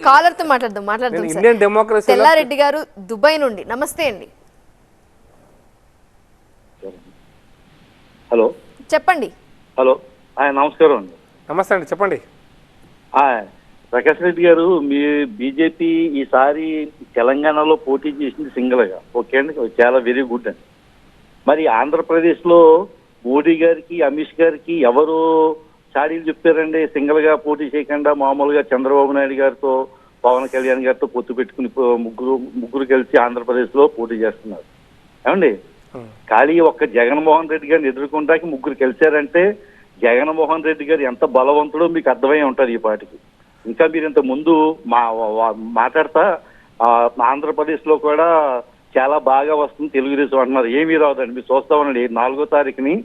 Caller తో మాట్లాడదాం Indian democracy తెల్లారెడ్డి గారు దుబాయ్ నుండి. నమస్తే అండి. హలో చెప్పండి. హలో నమస్కారం అండి. నమస్తే అండి, చెప్పండి. ప్రకాష్ రెడ్డి గారు, మీ బీజేపీ ఈసారి తెలంగాణలో పోటీ చేసింది సింగిల్గా, ఓకే అండి, చాలా వెరీ గుడ్ అండి. మరి ఆంధ్రప్రదేశ్లో మోడీ గారికి అమిత్ గారికి ఎవరు చాడీలు చెప్పారండి? సింగిల్గా పోటీ చేయకుండా మామూలుగా చంద్రబాబు నాయుడు గారితో పవన్ కళ్యాణ్ గారితో పొత్తు పెట్టుకుని ముగ్గురు కలిసి ఆంధ్రప్రదేశ్లో పోటీ చేస్తున్నారు ఏమండి. ఖాళీ ఒక్క జగన్మోహన్ రెడ్డి గారిని ఎదుర్కొంటాకి ముగ్గురు కలిశారంటే జగన్మోహన్ రెడ్డి గారు ఎంత బలవంతుడో మీకు అర్థమై ఉంటారు ఈ పాటికి. ఇంకా మీరు ఇంత ముందు మాట్లాడతా ఆంధ్రప్రదేశ్లో కూడా చాలా బాగా వస్తుంది తెలుగుదేశం అంటున్నారు. ఏమీ రాదండి, మీరు చూస్తా ఉండండి. 4వ తారీఖుని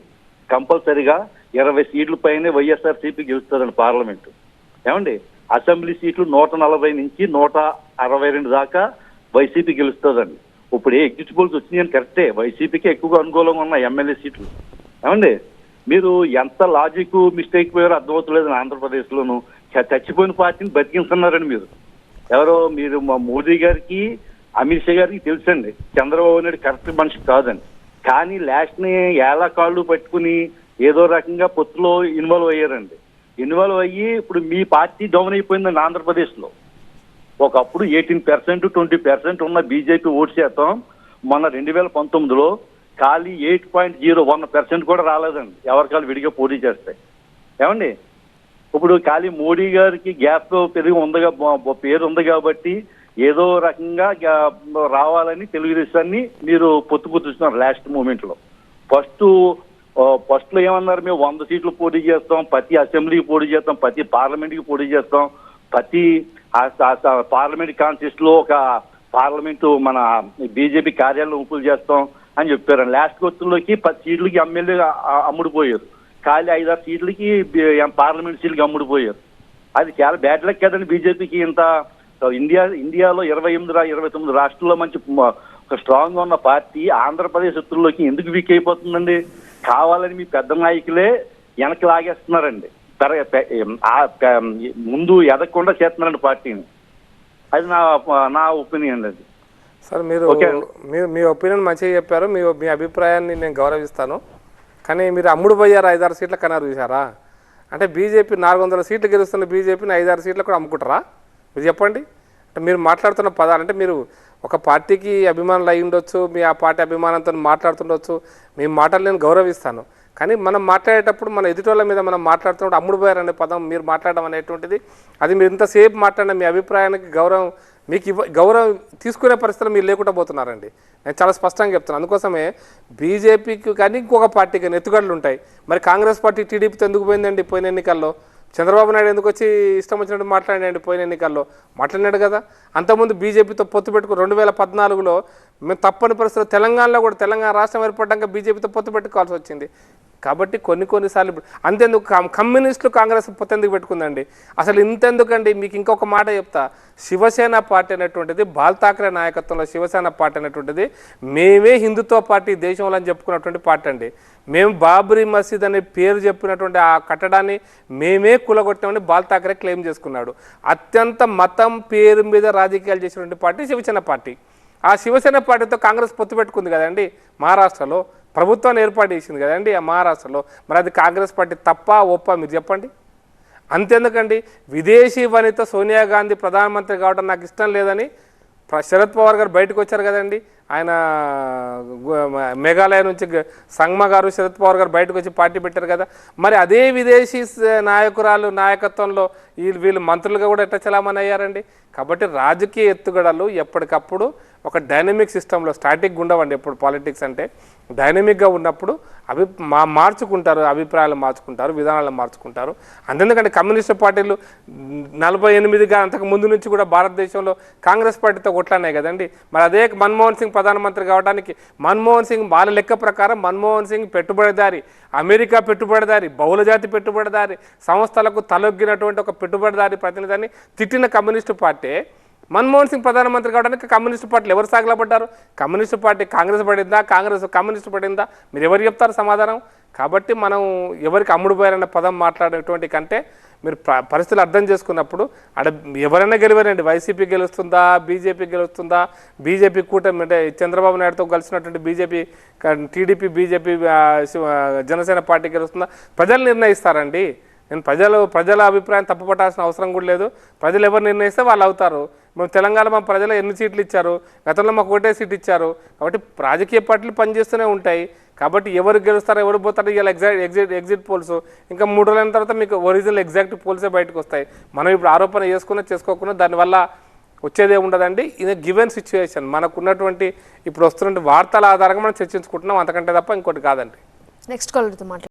కంపల్సరిగా 20 సీట్ల పైనే వైఎస్ఆర్సీపీ గెలుస్తుందండి పార్లమెంటు ఏమండి. అసెంబ్లీ సీట్లు 140 నుంచి 162 దాకా వైసీపీ గెలుస్తుందండి. ఇప్పుడు ఏ ఎగ్జిక్యూటివ్ వచ్చినాయని కరెక్టే, వైసీపీకి ఎక్కువగా అనుకూలంగా ఉన్న ఎమ్మెల్యే సీట్లు ఏమండి. మీరు ఎంత లాజిక్ మిస్టేక్ పోయారో అర్థమవుతలేదు. ఆంధ్రప్రదేశ్లోను చచ్చిపోయిన పార్టీని బతికిస్తున్నారండి మీరు. మీరు మా మోదీ గారికి అమిత్ షా గారికి తెలుసండి చంద్రబాబు నాయుడు కరెక్ట్ మనిషి కాదండి. కానీ లాస్ట్ని ఏళ్ళ కాళ్ళు పట్టుకుని ఏదో రకంగా పొత్తులో ఇన్వాల్వ్ అయ్యారండి. ఇన్వాల్వ్ అయ్యి ఇప్పుడు మీ పార్టీ డౌన్ అయిపోయిందండి ఆంధ్రప్రదేశ్లో. ఒకప్పుడు 18% 20% ఉన్న బీజేపీ ఓటు శాతం మొన్న 2019లో ఖాళీ 8.01% కూడా రాలేదండి. ఎవరికాలు విడిగా పోటీ చేస్తాయి ఏమండి. ఇప్పుడు ఖాళీ మోడీ గారికి గ్యాప్ పెరిగి పేరు ఉంది కాబట్టి ఏదో రకంగా రావాలని తెలుగుదేశాన్ని మీరు పొత్తుస్తున్నారు లాస్ట్ మూమెంట్లో. ఫస్ట్లో ఏమన్నారు, మేము 100 సీట్లు పోటీ చేస్తాం, ప్రతి అసెంబ్లీకి పోటీ చేస్తాం, ప్రతి పార్లమెంట్కి పోటీ చేస్తాం, ప్రతి పార్లమెంట్ కాన్స్టిట్యూన్సీలో ఒక పార్లమెంటు మన బీజేపీ కార్యాలయం ఉపయోగ చేస్తాం అని చెప్పారు. లాస్ట్ వచ్చుల్లోకి 10 సీట్లకి ఎమ్మెల్యే అమ్ముడుపోయారు, ఖాళీ 5-6 సీట్లకి పార్లమెంట్ సీట్లకి అమ్ముడుపోయారు. అది చాలా బ్యాడ్ లక్ కదండి బీజేపీకి. ఇంత ఇండియాలో 29 రాష్ట్రాల్లో మంచి ఒక స్ట్రాంగ్ ఉన్న పార్టీ ఆంధ్రప్రదేశ్ ఎత్తుల్లోకి ఎందుకు వీక్ అయిపోతుందండి? కావాలని మీ పెద్ద నాయకులే వెనక్కి లాగేస్తున్నారండి, ముందు ఎదగకుండా చేస్తున్నారండి పార్టీని. అది నా ఒపీనియన్ అది. సార్ మీరు మీ ఒపీనియన్ మంచిగా చెప్పారు, మీ అభిప్రాయాన్ని నేను గౌరవిస్తాను. కానీ మీరు అమ్ముడు పోయారు 5-6 సీట్ల కన్నారు చూసారా? అంటే బీజేపీ 400 సీట్లు గెలుస్తున్న బీజేపీని 5-6 సీట్లు కూడా అమ్ముకుంటారా? మీరు చెప్పండి. అంటే మీరు మాట్లాడుతున్న పదాలు అంటే మీరు ఒక పార్టీకి అభిమానులు అయి ఉండొచ్చు, మీ ఆ పార్టీ అభిమానంతో మాట్లాడుతుండొచ్చు, మీ మాటలు నేను గౌరవిస్తాను. కానీ మనం మాట్లాడేటప్పుడు మన ఎదుటోళ్ళ మీద మనం మాట్లాడుతున్నప్పుడు అమ్ముడు పోయారనే పదం మీరు మాట్లాడడం అనేటువంటిది, అది మీరు ఇంతసేపు మాట్లాడిన మీ అభిప్రాయానికి గౌరవం తీసుకునే పరిస్థితులు మీరు లేకుండా పోతున్నారండి. నేను చాలా స్పష్టంగా చెప్తున్నాను. అందుకోసమే బీజేపీకి కానీ ఇంకొక పార్టీకి కానీ ఎత్తుగడలు ఉంటాయి. మరి కాంగ్రెస్ పార్టీ టీడీపీతో ఎందుకు పోయిందండి పోయిన ఎన్నికల్లో? చంద్రబాబు నాయుడు ఎందుకు వచ్చి ఇష్టం వచ్చినట్టు మాట్లాడినండి పోయిన ఎన్నికల్లో? మాట్లాడినాడు కదా. అంతకుముందు బీజేపీతో పొత్తు పెట్టుకుని 2014లో మేము తప్పని పరిస్థితుల్లో తెలంగాణలో కూడా తెలంగాణ రాష్ట్రం ఏర్పడ్డాక బీజేపీతో పొత్తు పెట్టుకోవాల్సి వచ్చింది. కాబట్టి కొన్నిసార్లు అంతెందుకు కమ్యూనిస్టులు కాంగ్రెస్ పొత్తు ఎందుకు పెట్టుకుందండి? అసలు ఇంతెందుకండి? మీకు ఇంకొక మాట చెప్తా. శివసేన పార్టీ అనేటువంటిది, బాల్ ఠాక్రే నాయకత్వంలో శివసేన పార్టీ అనేటువంటిది మేమే హిందుత్వ పార్టీ దేశంలో అని చెప్పుకున్నటువంటి పార్టీ అండి. మేము బాబ్రీ మసీద్ అనే పేరు చెప్పినటువంటి ఆ కట్టడాన్ని మేమే కూలగొట్టామని బాల్ ఠాక్రే క్లెయిమ్ చేసుకున్నాడు. అత్యంత మతం పేరు మీద రాజకీయాలు చేసినటువంటి పార్టీ శివసేన పార్టీ. ఆ శివసేన పార్టీతో కాంగ్రెస్ పొత్తు పెట్టుకుంది కదండి మహారాష్ట్రలో, ప్రభుత్వాన్ని ఏర్పాటు చేసింది కదండి ఆ మహారాష్ట్రలో. మరి అది కాంగ్రెస్ పార్టీ తప్ప ఒప్ప మీరు చెప్పండి. అంతెందుకండి, విదేశీ వనిత సోనియా గాంధీ ప్రధానమంత్రి కావడం నాకు ఇష్టం లేదని శరద్ పవార్ గారు బయటకు వచ్చారు కదండి. ఆయన మేఘాలయ నుంచి సంగ్మా గారు శరద్ పవార్ గారు బయటకు వచ్చి పార్టీ పెట్టారు కదా. మరి అదే విదేశీ నాయకురాలు నాయకత్వంలో వీళ్ళు మంత్రులుగా కూడా ఎట్లా చలామణి అయ్యారండి? కాబట్టి రాజకీయ ఎత్తుగడలు ఎప్పటికప్పుడు ఒక డైనమిక్ సిస్టంలో స్టాటిక్గా ఉండవండి. ఎప్పుడు పాలిటిక్స్ అంటే డైనమిక్గా ఉన్నప్పుడు మార్చుకుంటారు, అభిప్రాయాలు మార్చుకుంటారు, విధానాలు మార్చుకుంటారు. అంతెందుకంటే కమ్యూనిస్టు పార్టీలు 48గా అంతకు ముందు నుంచి కూడా భారతదేశంలో కాంగ్రెస్ పార్టీతో కొట్లాడినాయి కదండి. మరి అదే మన్మోహన్ సింగ్ ప్రధానమంత్రి కావడానికి మన్మోహన్ సింగ్ వాళ్ళ లెక్క ప్రకారం మన్మోహన్ సింగ్ పెట్టుబడిదారి, అమెరికా పెట్టుబడిదారి, బహుళజాతి పెట్టుబడిదారి, సంస్థలకు తలొగ్గినటువంటి ఒక పెట్టుబడిదారి ప్రతినిధిని తిట్టిన కమ్యూనిస్టు పార్టీ మన్మోహన్ సింగ్ ప్రధానమంత్రి కావడానికి కమ్యూనిస్టు పార్టీలు ఎవరు సాగలపడ్డారు? కమ్యూనిస్టు పార్టీ కాంగ్రెస్ పడిందా, కాంగ్రెస్ కమ్యూనిస్టు పడిందా? మీరు ఎవరు చెప్తారు సమాధానం? కాబట్టి మనం ఎవరికి అమ్ముడుపోయారన్న పదం మాట్లాడేటువంటి కంటే మీరు పరిస్థితులు అర్థం చేసుకున్నప్పుడు అక్కడ ఎవరైనా గెలవరండి, వైసీపీ గెలుస్తుందా, బీజేపీ గెలుస్తుందా, బీజేపీ కూటమి అంటే చంద్రబాబు నాయుడుతో కలిసినటువంటి BJP, TDP, BJP, Janasena party గెలుస్తుందా, ప్రజలు నిర్ణయిస్తారండి. నేను ప్రజల అభిప్రాయం తప్పుపట్టాల్సిన అవసరం కూడా లేదు. ప్రజలు ఎవరు నిర్ణయిస్తే వాళ్ళు అవుతారు. మేము తెలంగాణ మా ప్రజలు ఎన్ని సీట్లు ఇచ్చారు, గతంలో మాకు ఒకటే సీట్ ఇచ్చారు. కాబట్టి రాజకీయ పార్టీలు పనిచేస్తూనే ఉంటాయి. కాబట్టి ఎవరు గెలుస్తారో ఎవరు పోతారో ఇలా ఎగ్జిట్ పోల్స్ ఇంకా 3 రోజుల తర్వాత మీకు ఒరిజినల్ ఎగ్జాక్ట్ పోల్సే బయటకు వస్తాయి. మనం ఇప్పుడు ఆరోపణ చేసుకోకుండా దానివల్ల వచ్చేదే ఉండదండి. ఇది గివెన్ సిచ్యువేషన్, మనకు ఉన్నటువంటి ఇప్పుడు వస్తున్న వార్తల ఆధారంగా మనం చర్చించుకుంటున్నాం, అంతకంటే తప్ప ఇంకోటి కాదండి. నెక్స్ట్ కాలర్తో మాట్లాడు.